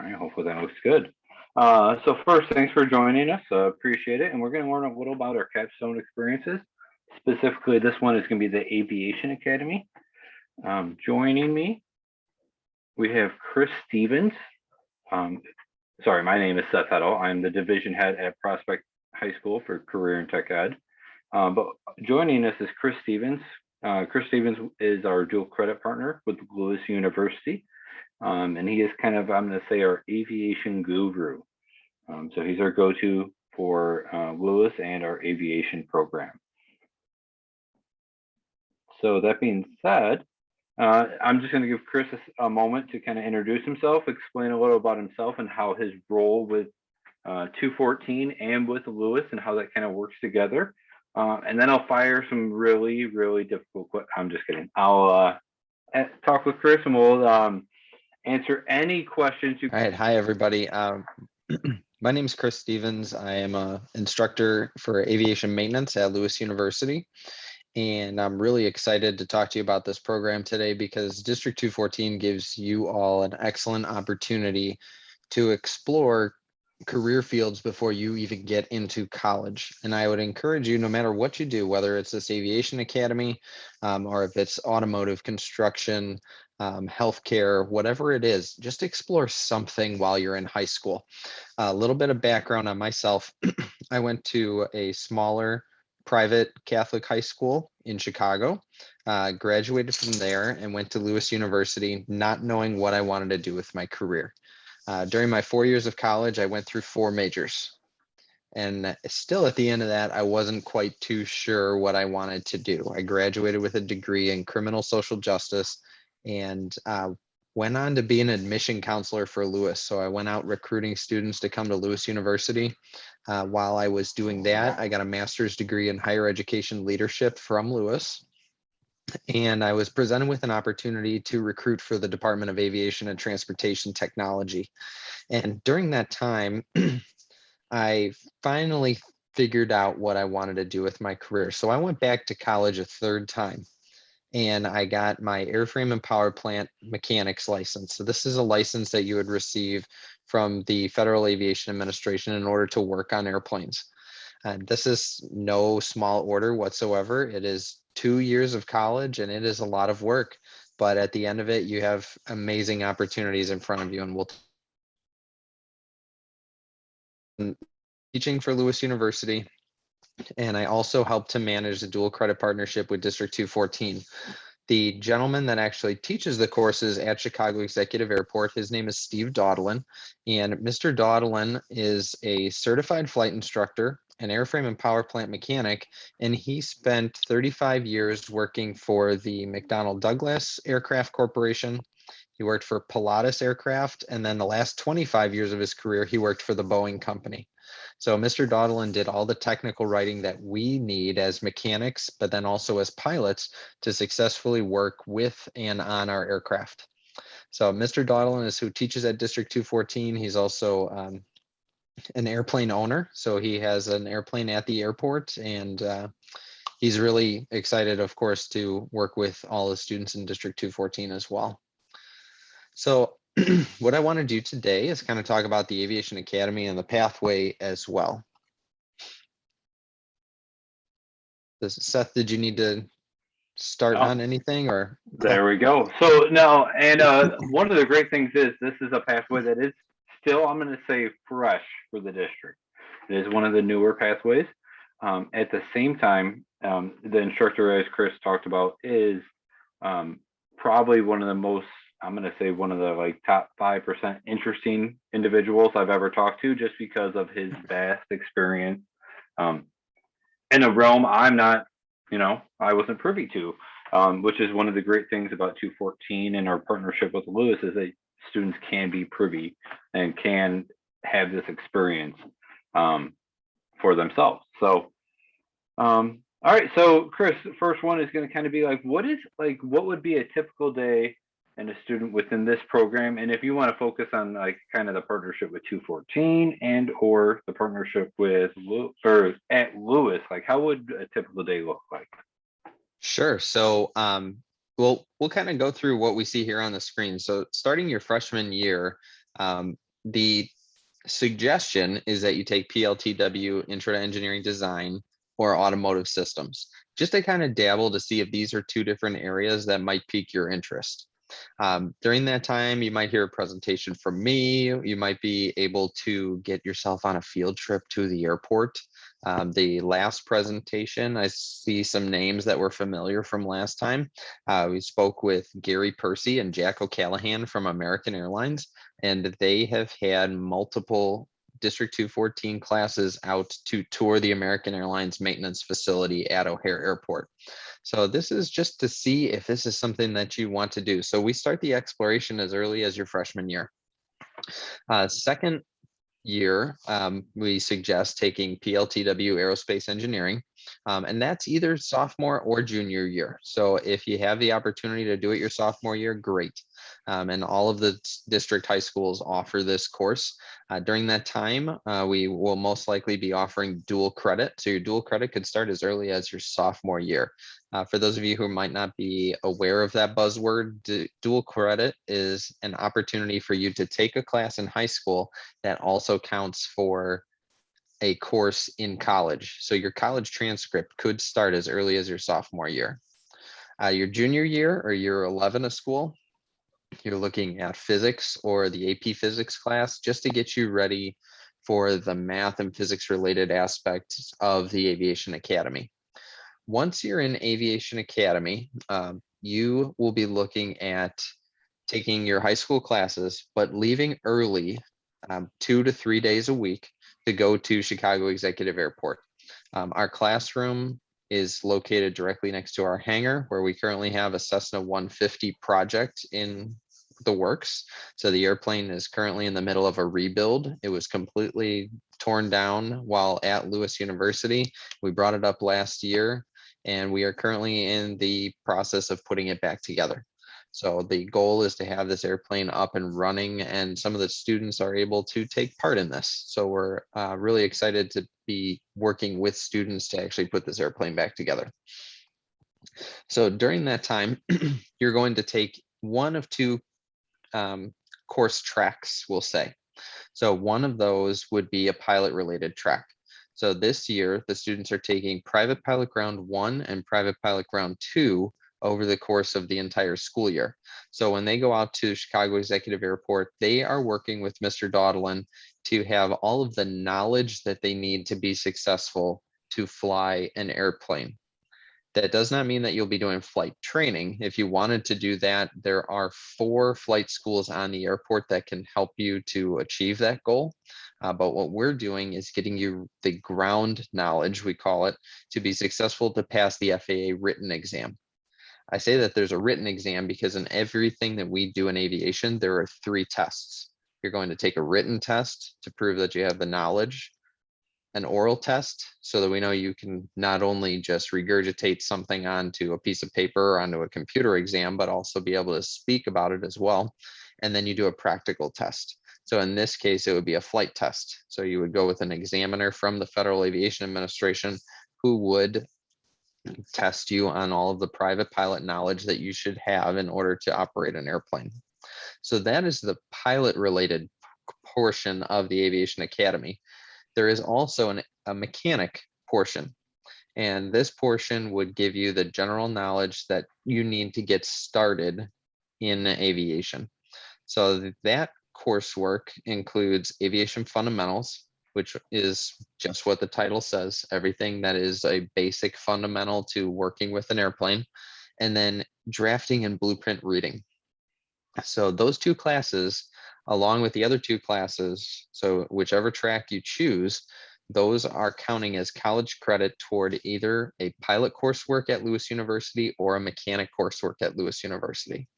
All right, hopefully that looks good. So first, thanks for joining us. Appreciate it. And we're going to learn a little about our capstone experiences. Specifically, this one is going to be the Aviation Academy. Joining me, we have Chris Stevens. Sorry, my name is Seth Heddle. I'm the division head at Prospect High School for Career and Tech Ed. But joining us is Chris Stevens. Chris Stevens is our dual credit partner with Lewis University. And he is kind of, I'm going to say, our aviation guru. So he's our go-to for Lewis and our aviation program. So that being said, I'm just going to give Chris a moment to kind of introduce himself, explain a little about himself and how his role with 214 and with Lewis and how that kind of works together. And then I'll fire some really, really difficult questions. I'm just kidding. I'll talk with Chris and we'll answer any questions you. All right. Hi, everybody. My name is Chris Stevens. I am an instructor for aviation maintenance at Lewis University. And I'm really excited to talk to you about this program today because District 214 gives you all an excellent opportunity to explore career fields before you even get into college. And I would encourage you, no matter what you do, whether it's this aviation academy or if it's automotive construction, healthcare, whatever it is, just explore something while you're in high school. A little bit of background on myself. I went to a smaller private Catholic high school in Chicago, graduated from there and went to Lewis University, not knowing what I wanted to do with my career. During my 4 years of college, I went through 4 majors. And still at the end of that, I wasn't quite too sure what I wanted to do. I graduated with a degree in criminal social justice and went on to be an admission counselor for Lewis. So I went out recruiting students to come to Lewis University. While I was doing that, I got a master's degree in higher education leadership from Lewis. And I was presented with an opportunity to recruit for the Department of Aviation and Transportation Technology. And during that time, I finally figured out what I wanted to do with my career. So I went back to college a third time and I got my airframe and power plant mechanics license. So this is a license that you would receive from the Federal Aviation Administration in order to work on airplanes. And this is no small order whatsoever. It is 2 years of college and it is a lot of work, but at the end of it, you have amazing opportunities in front of you. And we'll teaching for Lewis University. And I also help to manage the dual credit partnership with District 214. The gentleman that actually teaches the courses at Chicago Executive Airport, his name is Steve Doddlin. And Mr. Doddlin is a certified flight instructor, an airframe and power plant mechanic, and he spent 35 years working for the McDonnell Douglas Aircraft Corporation. He worked for Pilatus Aircraft, and then the last 25 years of his career, he worked for the Boeing company. So Mr. Doddlin did all the technical writing that we need as mechanics, but then also as pilots to successfully work with and on our aircraft. So Mr. Doddlin is who teaches at District 214. He's also an airplane owner. So he has an airplane at the airport and he's really excited, of course, to work with all the students in District 214 as well. So what I want to do today is kind of talk about the Aviation Academy and the pathway as well. Seth, did you need to start on anything or? There we go. So now, and one of the great things is this is a pathway that is still, I'm going to say, fresh for the district. It is one of the newer pathways. At the same time, the instructor, as Chris talked about, is probably one of the most, I'm going to say, one of the like top 5% interesting individuals I've ever talked to, just because of his vast experience in a realm I'm not, I wasn't privy to, which is one of the great things about 214 and our partnership with Lewis is that students can be privy and can have this experience for themselves. So, all right. So Chris, the first one is going to kind of be like, what would be a typical day and a student within this program? And if you want to focus on like kind of the partnership with 214 and or the partnership with at Lewis, like how would a typical day look like? Sure. So we'll kind of go through what we see here on the screen. So starting your freshman year, the suggestion is that you take PLTW, Intro to Engineering Design, or Automotive Systems, just to kind of dabble to see if these are two different areas that might pique your interest. During that time, you might hear a presentation from me. You might be able to get yourself on a field trip to the airport. The last presentation, I see some names that were familiar from last time. We spoke with Gary Percy and Jack O'Callahan from American Airlines, and they have had multiple District 214 classes out to tour the American Airlines maintenance facility at O'Hare Airport. So this is just to see if this is something that you want to do. So we start the exploration as early as your freshman year. Second year, we suggest taking PLTW Aerospace Engineering, and that's either sophomore or junior year. So if you have the opportunity to do it your sophomore year, great. And all of the district high schools offer this course. During that time, we will most likely be offering dual credit. So your dual credit could start as early as your sophomore year. For those of you who might not be aware of that buzzword, dual credit is an opportunity for you to take a class in high school that also counts for a course in college. So your college transcript could start as early as your sophomore year. Your junior year or year 11 of school, you're looking at physics or the AP physics class just to get you ready for the math and physics related aspects of the Aviation Academy. Once you're in Aviation Academy, you will be looking at taking your high school classes, but leaving early 2 to 3 days a week to go to Chicago Executive Airport. Our classroom is located directly next to our hangar, where we currently have a Cessna 150 project in the works. So the airplane is currently in the middle of a rebuild. It was completely torn down while at Lewis University. We brought it up last year, and we are currently in the process of putting it back together. So the goal is to have this airplane up and running, and some of the students are able to take part in this. So we're really excited to be working with students to actually put this airplane back together. So during that time, you're going to take one of two course tracks, we'll say. So one of those would be a pilot related track. So this year, the students are taking Private Pilot Ground 1 and Private Pilot Ground 2 over the course of the entire school year. So when they go out to Chicago Executive Airport, they are working with Mr. Doddlin to have all of the knowledge that they need to be successful to fly an airplane. That does not mean that you'll be doing flight training. If you wanted to do that, there are 4 flight schools on the airport that can help you to achieve that goal. But what we're doing is getting you the ground knowledge, we call it, to be successful to pass the FAA written exam. I say that there's a written exam because in everything that we do in aviation, there are 3 tests. You're going to take a written test to prove that you have the knowledge, an oral test so that we know you can not only just regurgitate something onto a piece of paper or onto a computer exam, but also be able to speak about it as well. And then you do a practical test. So in this case, it would be a flight test. So you would go with an examiner from the Federal Aviation Administration who would test you on all of the private pilot knowledge that you should have in order to operate an airplane. So that is the pilot related portion of the Aviation Academy. There is also a mechanic portion, and this portion would give you the general knowledge that you need to get started in aviation. So that coursework includes aviation fundamentals, which is just what the title says, everything that is a basic fundamental to working with an airplane, and then drafting and blueprint reading. So those 2 classes, along with the other 2 classes, so whichever track you choose, those are counting as college credit toward either a pilot coursework at Lewis University or a mechanic coursework at Lewis University.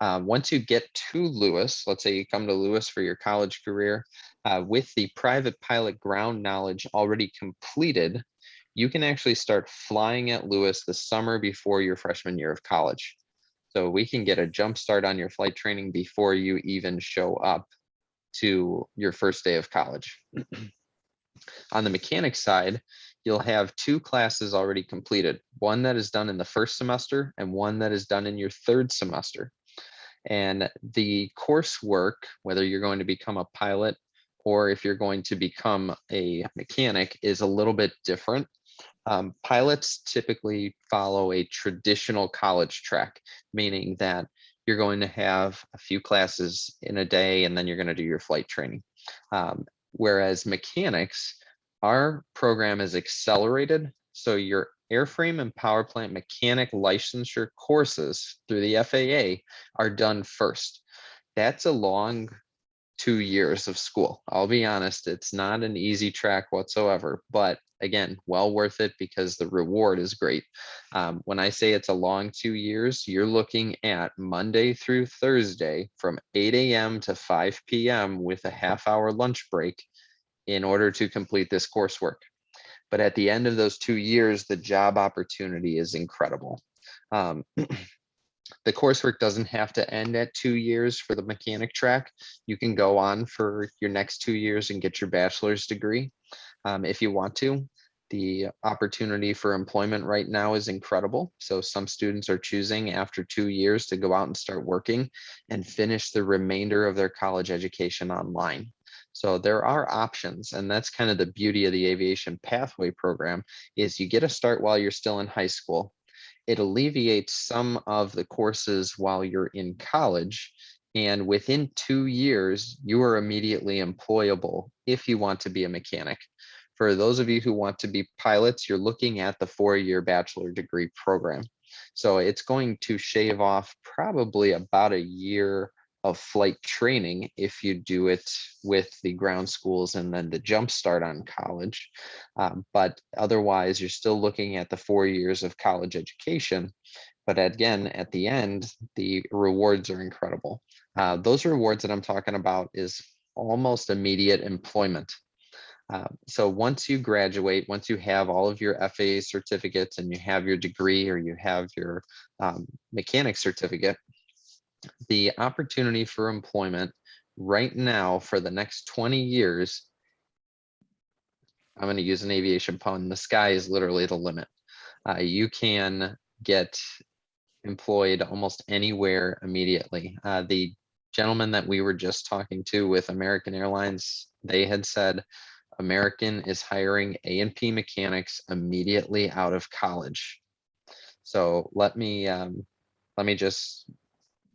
Once you get to Lewis, let's say you come to Lewis for your college career, with the private pilot ground knowledge already completed, you can actually start flying at Lewis the summer before your freshman year of college. So we can get a jump start on your flight training before you even show up to your first day of college. On the mechanics side, you'll have 2 classes already completed, one that is done in the first semester and one that is done in your 3rd semester. And the coursework, whether you're going to become a pilot or if you're going to become a mechanic, is a little bit different. Pilots typically follow a traditional college track, meaning that you're going to have a few classes in a day and then you're going to do your flight training. Whereas mechanics, our program is accelerated. So your airframe and power plant mechanic licensure courses through the FAA are done first. That's a long 2 years of school. I'll be honest, it's not an easy track whatsoever, but again, well worth it because the reward is great. When I say it's a long 2 years, you're looking at Monday through Thursday from 8 a.m. to 5 p.m. with a half-hour lunch break in order to complete this coursework. But at the end of those 2 years, the job opportunity is incredible. The coursework doesn't have to end at 2 years for the mechanic track. You can go on for your next 2 years and get your bachelor's degree if you want to. The opportunity for employment right now is incredible. So some students are choosing after 2 years to go out and start working and finish the remainder of their college education online. So there are options, and that's kind of the beauty of the aviation pathway program is you get a start while you're still in high school. It alleviates some of the courses while you're in college. And within 2 years, you are immediately employable if you want to be a mechanic. For those of you who want to be pilots, you're looking at the 4-year bachelor degree program. So it's going to shave off probably about a year of flight training if you do it with the ground schools and then the jump start on college. But otherwise, you're still looking at the 4 years of college education. But again, at the end, the rewards are incredible. Those rewards that I'm talking about is almost immediate employment. So once you graduate, once you have all of your FAA certificates and you have your degree or you have your mechanic certificate, the opportunity for employment right now for the next 20 years, I'm going to use an aviation pun, the sky is literally the limit. You can get employed almost anywhere immediately. The gentleman that we were just talking to with American Airlines, they had said American is hiring A&P mechanics immediately out of college. So let me just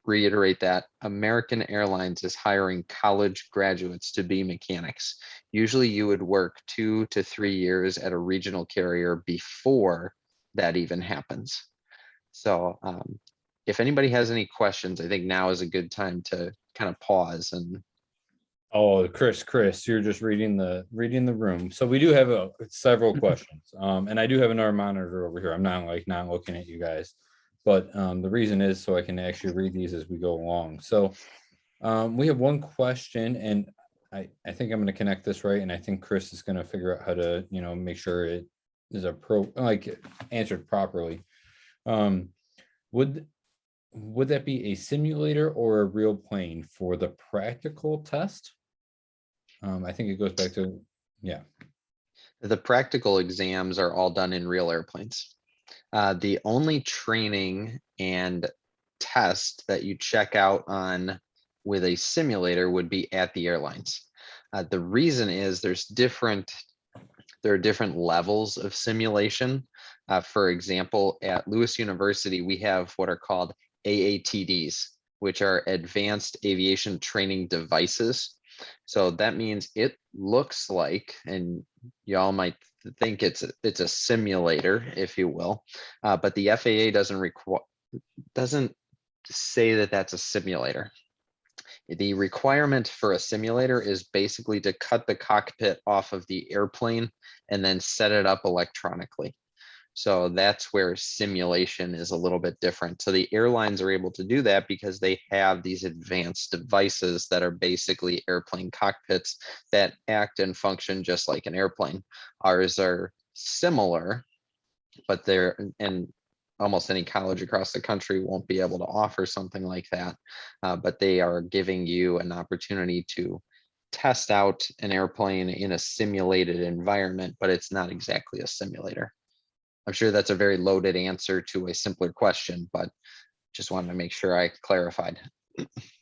reiterate that American Airlines is hiring college graduates to be mechanics. Usually you would work 2 to 3 years at a regional carrier before that even happens. So if anybody has any questions, I think now is a good time to kind of pause and. Oh, Chris, you're just reading the room. So we do have several questions. And I do have another monitor over here. I'm not looking at you guys, but the reason is so I can actually read these as we go along. So we have one question, and I think I'm going to connect this right, and I think Chris is going to figure out how to make sure it is answered properly. Would that be a simulator or a real plane for the practical test? I think it goes back to, yeah. The practical exams are all done in real airplanes. The only training and test that you check out on with a simulator would be at the airlines. The reason is there are different levels of simulation. For example, at Lewis University, we have what are called AATDs, which are Advanced Aviation Training Devices. So that means it looks like, and y'all might think it's a simulator, if you will, but the FAA doesn't say that that's a simulator. The requirement for a simulator is basically to cut the cockpit off of the airplane and then set it up electronically. So that's where simulation is a little bit different. So the airlines are able to do that because they have these advanced devices that are basically airplane cockpits that act and function just like an airplane. Ours are similar, but and almost any college across the country won't be able to offer something like that. But they are giving you an opportunity to test out an airplane in a simulated environment, but it's not exactly a simulator. I'm sure that's a very loaded answer to a simpler question, but just wanted to make sure I clarified.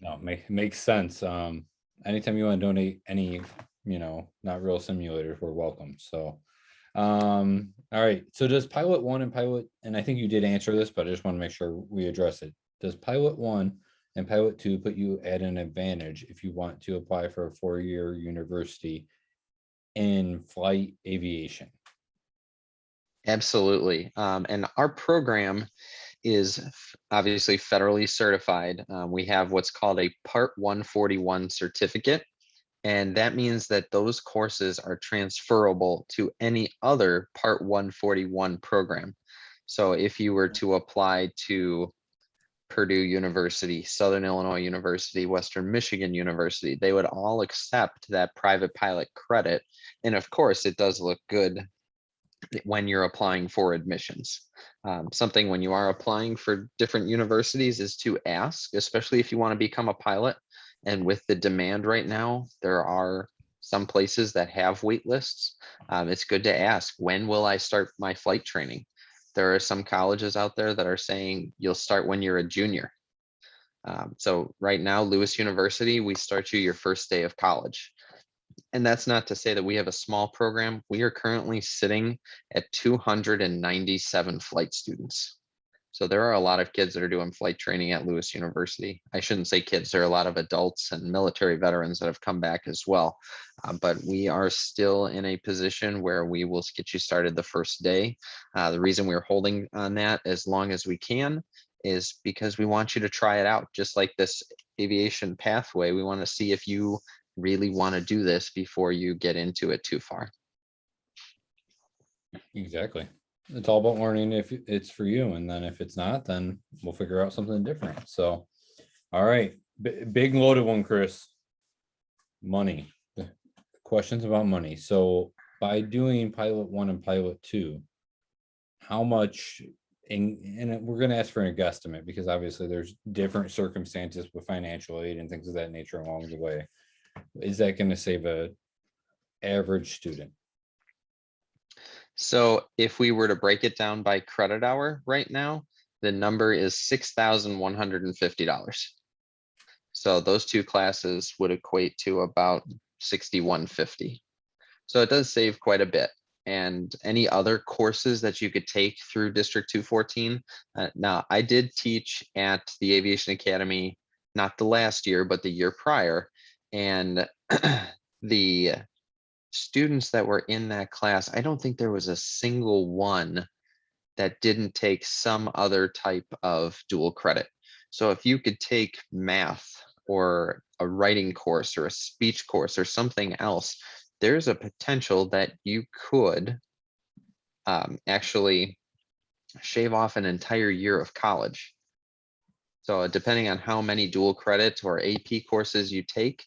No, makes sense. Anytime you want to donate any, not real simulators, we're welcome. So, all right. So does pilot one and pilot, and I think you did answer this, but I just want to make sure we address it. Does pilot one and pilot two put you at an advantage if you want to apply for a 4-year university in flight aviation? Absolutely. And our program is obviously federally certified. We have what's called a Part 141 certificate, and that means that those courses are transferable to any other Part 141 program. So if you were to apply to Purdue University, Southern Illinois University, Western Michigan University, they would all accept that private pilot credit. And of course, it does look good when you're applying for admissions. Something when you are applying for different universities is to ask, especially if you want to become a pilot. And with the demand right now, there are some places that have wait lists. It's good to ask, when will I start my flight training? There are some colleges out there that are saying you'll start when you're a junior. So right now, Lewis University, we start you your first day of college. And that's not to say that we have a small program. We are currently sitting at 297 flight students. So there are a lot of kids that are doing flight training at Lewis University. I shouldn't say kids, there are a lot of adults and military veterans that have come back as well. But we are still in a position where we will get you started the first day. The reason we're holding on that as long as we can is because we want you to try it out. Just like this aviation pathway, we want to see if you really want to do this before you get into it too far. Exactly. It's all about learning if it's for you, and then if it's not, then we'll figure out something different. So, all right, big loaded one, Chris. Money. Questions about money. So, by doing pilot one and pilot two, how much? And we're going to ask for a guesstimate because obviously there's different circumstances with financial aid and things of that nature along the way. Is that going to save a average student? So if we were to break it down by credit hour right now, the number is $6,150. So those two classes would equate to about $6,150. So it does save quite a bit. And any other courses that you could take through District 214. Now, I did teach at the Aviation Academy, not the last year, but the year prior. And the students that were in that class, I don't think there was a single one that didn't take some other type of dual credit. So if you could take math or a writing course or a speech course or something else, there's a potential that you could actually shave off an entire year of college. So depending on how many dual credits or AP courses you take,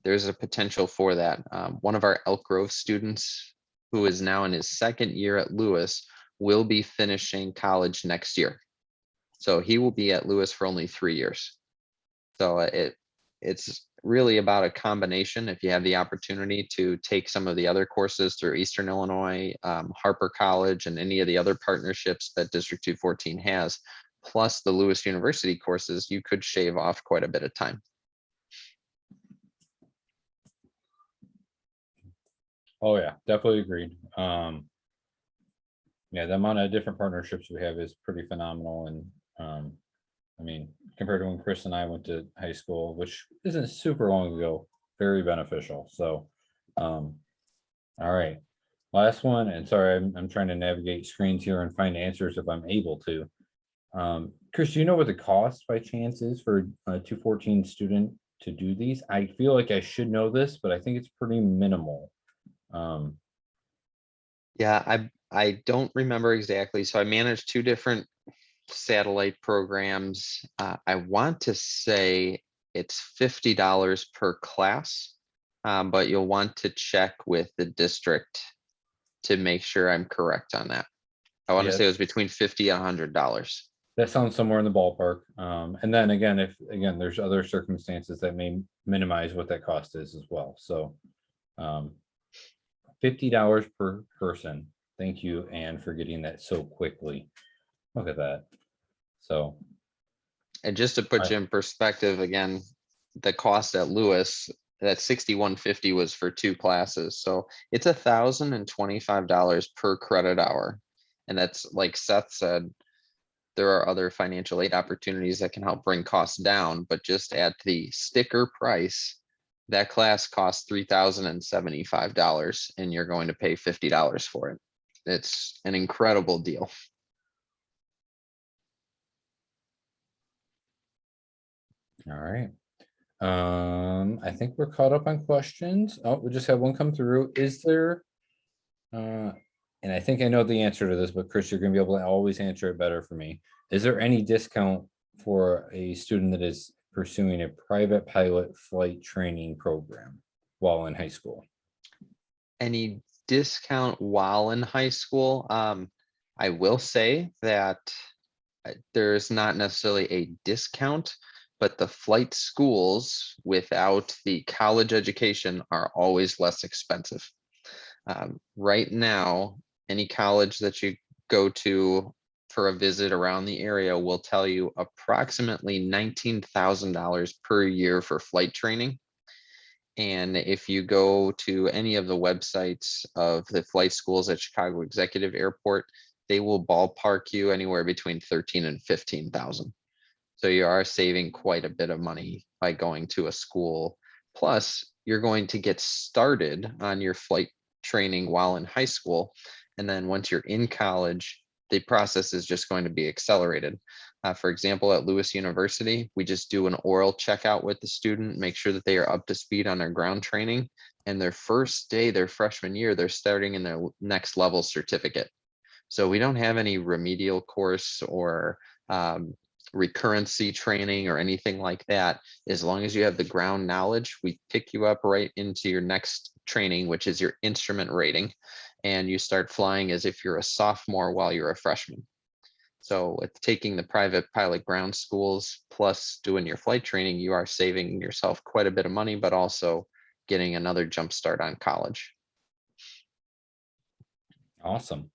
there's a potential for that. One of our Elk Grove students, who is now in his second year at Lewis, will be finishing college next year. So he will be at Lewis for only 3 years. So it's really about a combination. If you have the opportunity to take some of the other courses through Eastern Illinois, Harper College, and any of the other partnerships that District 214 has, plus the Lewis University courses, you could shave off quite a bit of time. Oh yeah, definitely agreed. Yeah, the amount of different partnerships we have is pretty phenomenal. And I mean, compared to when Chris and I went to high school, which isn't super long ago, very beneficial. So, all right, last one. And sorry, I'm trying to navigate screens here and find answers if I'm able to. Chris, do you know what the cost by chance is for a 214 student to do these? I feel like I should know this, but I think it's pretty minimal. Yeah, I don't remember exactly. So I manage two different satellite programs. I want to say it's $50 per class, but you'll want to check with the district to make sure I'm correct on that. I want to Yeah. say it was between $50 and $100. That sounds somewhere in the ballpark. And then again, if there's other circumstances that may minimize what that cost is as well. So $50 per person. Thank you, Anne, for getting that so quickly. Look at that. So And just to put Right. you in perspective, again, the cost at Lewis, that 6150 was for 2 classes. So it's $1,025 per credit hour. And that's like Seth said, there are other financial aid opportunities that can help bring costs down, but just at the sticker price, that class costs $3,075 and you're going to pay $50 for it. It's an incredible deal. All right. I think we're caught up on questions. Oh, we just have one come through. Is there, and I think I know the answer to this, but Chris, you're gonna be able to always answer it better for me. Is there any discount for a student that is pursuing a private pilot flight training program while in high school? Any discount while in high school? I will say that there's not necessarily a discount, but the flight schools without the college education are always less expensive. Right now, any college that you go to for a visit around the area will tell you approximately $19,000 per year for flight training. And if you go to any of the websites of the flight schools at Chicago Executive Airport, they will ballpark you anywhere between 13 and 15,000. So you are saving quite a bit of money by going to a school. Plus, you're going to get started on your flight training while in high school. And then once you're in college, the process is just going to be accelerated. For example, at Lewis University, we just do an oral checkout with the student, make sure that they are up to speed on their ground training. And their first day, their freshman year, they're starting in their next level certificate. So we don't have any remedial course or recurrency training or anything like that. As long as you have the ground knowledge, we pick you up right into your next training, which is your instrument rating. And you start flying as if you're a sophomore while you're a freshman. So with taking the private pilot ground schools plus doing your flight training, you are saving yourself quite a bit of money, but also getting another jump start on college. Awesome.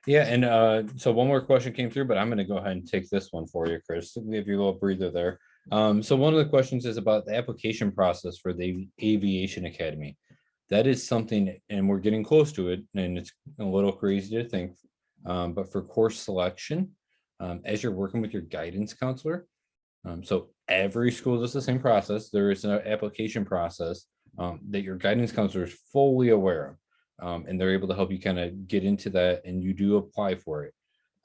Yeah, and so one more question came through, but I'm going to go ahead and take this one for you, Chris. Give you a little breather there. So one of the questions is about the application process for the Aviation Academy. That is something, and we're getting close to it, and it's a little crazy to think. But for course selection, as you're working with your guidance counselor, so every school does the same process. There is an application process that your guidance counselor is fully aware of. And they're able to help you kind of get into that and you do apply for it.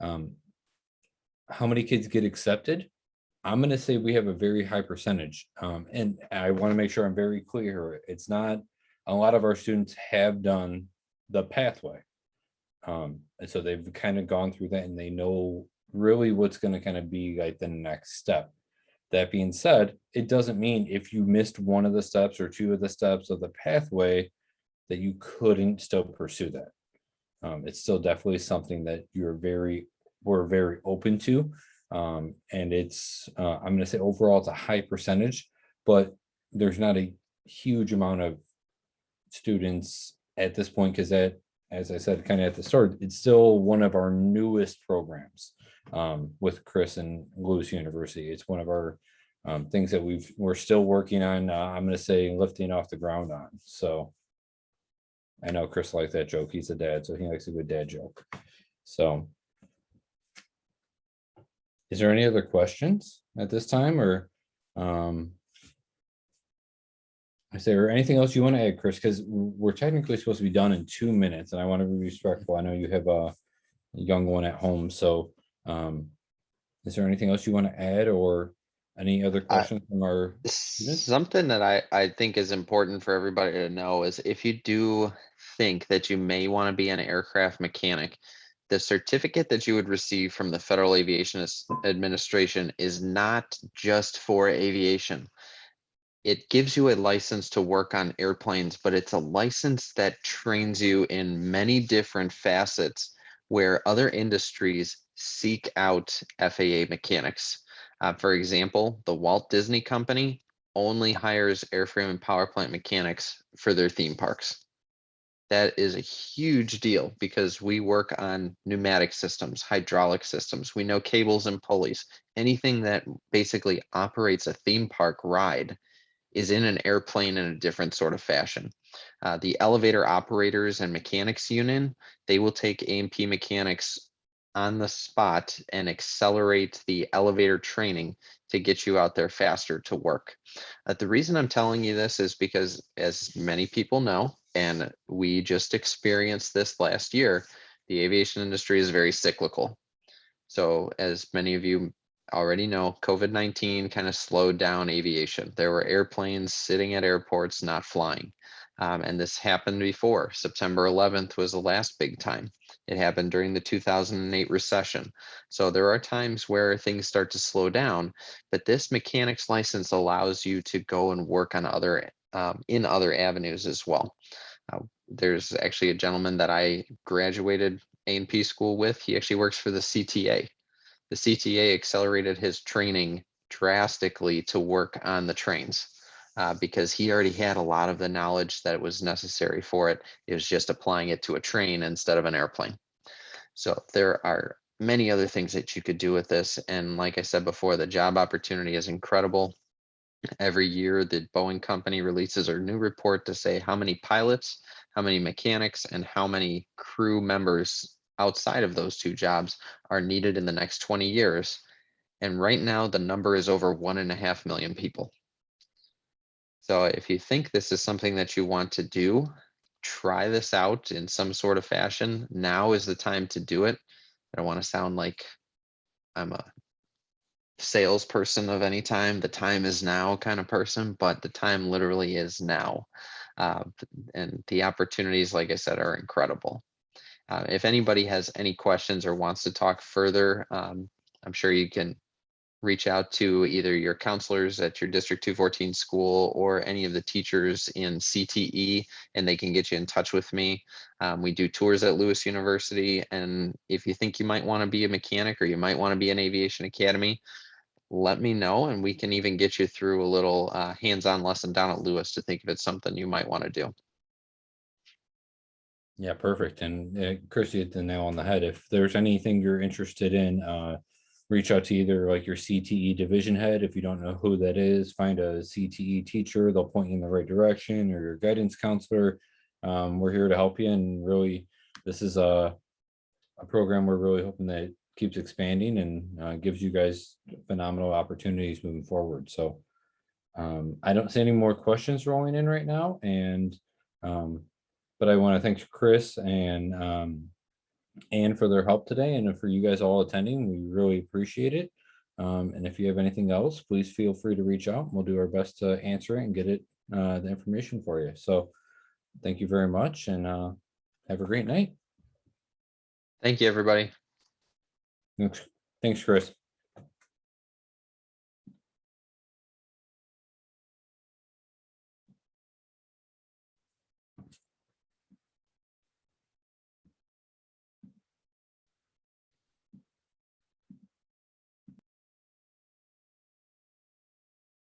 How many kids get accepted? I'm going to say we have a very high percentage. And I want to make sure I'm very clear here. It's not a lot of our students have done the pathway. And so they've kind of gone through that and they know really what's going to kind of be like the next step. That being said, it doesn't mean if you missed one of the steps or two of the steps of the pathway that you couldn't still pursue that. It's still definitely something that we're very open to. And it's, I'm going to say overall, it's a high percentage, but there's not a huge amount of students at this point, because that, as I said, kind of at the start, it's still one of our newest programs with Chris and Lewis University. It's one of our things that we're still working on. I'm going to say lifting off the ground on. So I know Chris likes that joke. He's a dad, so he likes a good dad joke. So is there any other questions at this time, or is there anything else you want to add, Chris? Because we're technically supposed to be done in 2 minutes, and I want to be respectful. I know you have a young one at home, so is there anything else you want to add, or any other questions from our students? Something that I think is important for everybody to know is if you do think that you may want to be an aircraft mechanic, the certificate that you would receive from the Federal Aviation Administration is not just for aviation. It gives you a license to work on airplanes, but it's a license that trains you in many different facets where other industries seek out FAA mechanics. For example, the Walt Disney Company only hires airframe and power plant mechanics for their theme parks. That is a huge deal because we work on pneumatic systems, hydraulic systems. We know cables and pulleys. Anything that basically operates a theme park ride is in an airplane in a different sort of fashion. The elevator operators and mechanics union, they will take A&P mechanics on the spot and accelerate the elevator training to get you out there faster to work. The reason I'm telling you this is because, as many people know, and we just experienced this last year, the aviation industry is very cyclical. So as many of you already know, COVID-19 kind of slowed down aviation. There were airplanes sitting at airports not flying. And this happened before. September 11th was the last big time. It happened during the 2008 recession. So there are times where things start to slow down, but this mechanics license allows you to go and work on other in other avenues as well. There's actually a gentleman that I graduated A&P school with. He actually works for the CTA. The CTA accelerated his training drastically to work on the trains because he already had a lot of the knowledge that was necessary for it. It was just applying it to a train instead of an airplane. So there are many other things that you could do with this. And like I said before, the job opportunity is incredible. Every year, the Boeing company releases a new report to say how many pilots, how many mechanics, and how many crew members outside of those two jobs are needed in the next 20 years. And right now, the number is over 1.5 million people. So if you think this is something that you want to do, try this out in some sort of fashion. Now is the time to do it. I don't want to sound like I'm a salesperson of any time. The time is now kind of person, but the time literally is now. And the opportunities, like I said, are incredible. If anybody has any questions or wants to talk further, I'm sure you can reach out to either your counselors at your District 214 school or any of the teachers in CTE, and they can get you in touch with me. We do tours at Lewis University, and if you think you might want to be a mechanic or you might want to be an aviation academy, let me know, and we can even get you through a little hands-on lesson down at Lewis to think if it's something you might want to do. Yeah, perfect. And Chris, you hit the nail on the head. If there's anything you're interested in, reach out to either like your CTE division head. If you don't know who that is, find a CTE teacher. They'll point you in the right direction, or your guidance counselor. We're here to help you. And really, this is a program we're really hoping that keeps expanding and gives you guys phenomenal opportunities moving forward. So I don't see any more questions rolling in right now. And but I want to thank Chris and for their help today, and for you guys all attending. We really appreciate it. And if you have anything else, please feel free to reach out. We'll do our best to answer it and get it the information for you. So thank you very much, and have a great night. Thank you, everybody. Thanks, Chris.